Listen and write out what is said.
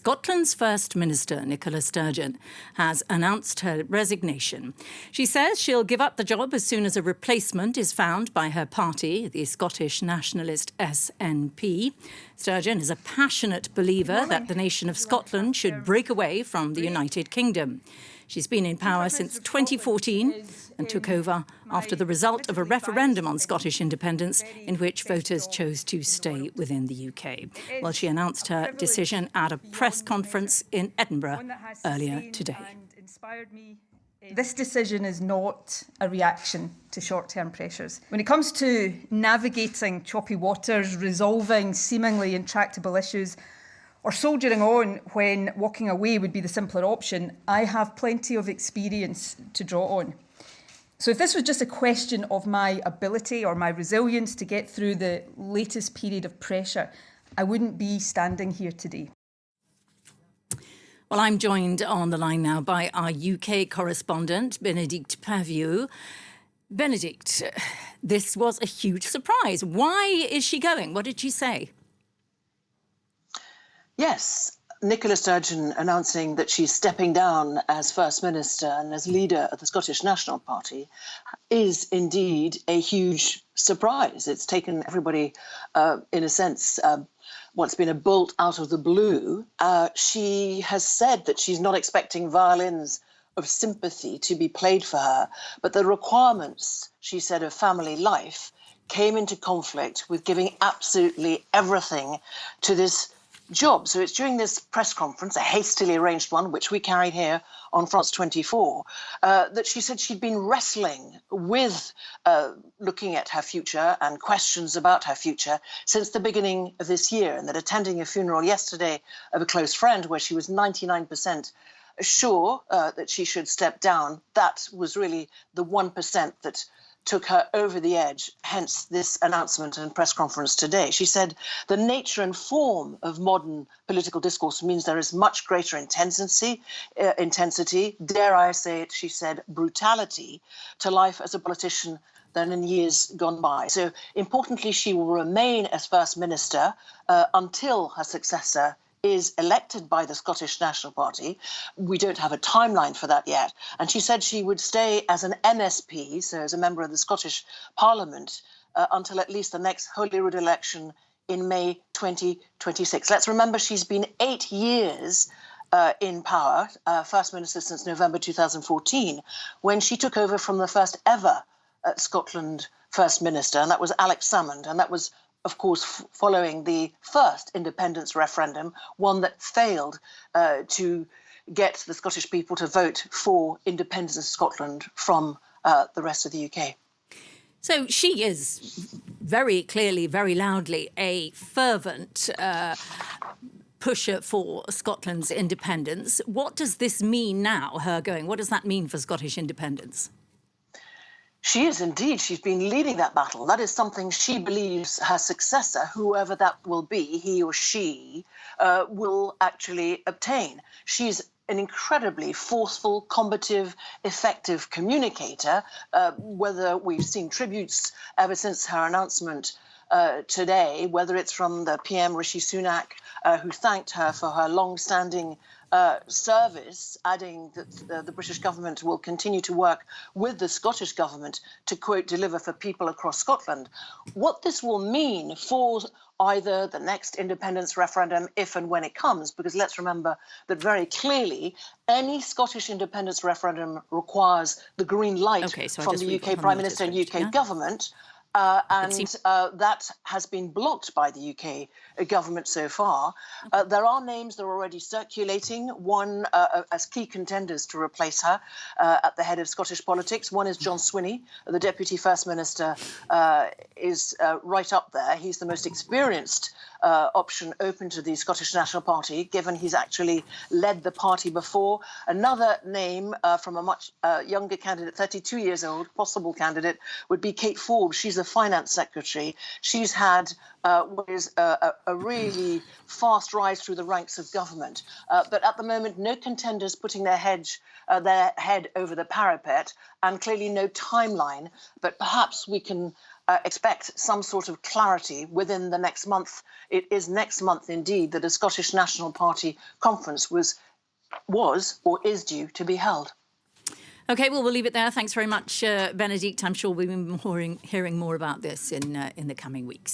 Scotland's First Minister Nicola Sturgeon has announced her resignation. She says she'll give up the job as soon as a replacement is found by her party, the Scottish nationalist SNP. Sturgeon is a passionate believer that the nation of Scotland should break away from the United Kingdom. She's been in power since 2014 and took over after the result of a referendum on Scottish independence in which voters chose to stay within the UK. Well, she announced her decision at a press conference in Edinburgh earlier today. This decision is not a reaction to short-term pressures. When it comes to navigating choppy waters, resolving seemingly intractable issues, or soldiering on when walking away would be the simpler option, I have plenty of experience to draw on. So if this was just a question of my ability or my resilience to get through the latest period of pressure, I wouldn't be standing here today. Well, I'm joined on the line now by our UK correspondent, Bénédicte Pavieux. Bénédicte, this was a huge surprise. Why is she going? What did she say? Yes, Nicola Sturgeon announcing that she's stepping down as First Minister and as leader of the Scottish National Party is indeed a huge surprise. It's taken everybody, in a sense, what's been a bolt out of the blue. She has said that she's not expecting violins of sympathy to be played for her, but the requirements, she said, of family life came into conflict with giving absolutely everything to this job. So it's during this press conference, a hastily arranged one, which we carried here on France 24, that she said she'd been wrestling with looking at her future and questions about her future since the beginning of this year, and that attending a funeral yesterday of a close friend where she was 99% sure that she should step down, that was really the 1% that took her over the edge, hence this announcement and press conference today. She said the nature and form of modern political discourse means there is much greater intensity, dare I say it, she said, brutality to life as a politician than in years gone by. So importantly, she will remain as First Minister until her successor is elected by the Scottish National Party. We don't have a timeline for that yet. And she said she would stay as an MSP, so as a member of the Scottish Parliament, until at least the next Holyrood election in May 2026. Let's remember she's been 8 years in power, First Minister since November 2014, when she took over from the first ever Scotland First Minister, and that was Alex Salmond, and that was of course, following the first independence referendum, one that failed to get the Scottish people to vote for independence of Scotland from the rest of the UK. So she is very clearly, very loudly a fervent pusher for Scotland's independence. What does this mean now, her going? What does that mean for Scottish independence? She is indeed. She's been leading that battle. That is something she believes her successor, whoever that will be, he or she, will actually obtain. She's an incredibly forceful, combative, effective communicator, whether we've seen tributes ever since her announcement today, whether it's from the PM Rishi Sunak, who thanked her for her long-standing service, adding that the British government will continue to work with the Scottish government to, quote, deliver for people across Scotland. What this will mean for either the next independence referendum, if and when it comes, because let's remember that very clearly any Scottish independence referendum requires the green light from the UK Prime Minister and UK government. That has been blocked by the UK government so far. There are names that are already circulating, one as key contenders to replace her at the head of Scottish politics. One is John Swinney, the Deputy First Minister, is right up there. He's the most experienced option open to the Scottish National Party, given he's actually led the party before. Another name from a much younger candidate, 32 years old, possible candidate, would be Kate Forbes. She's a finance secretary. She's had what is a really fast rise through the ranks of government. But at the moment, no contenders putting their head over the parapet, and clearly no timeline. But perhaps we can expect some sort of clarity within the next month. It is next month, indeed, that a Scottish National Party conference was or is due to be held. OK, well, we'll leave it there. Thanks very much, Benedict. I'm sure we'll be hearing more about this in the coming weeks.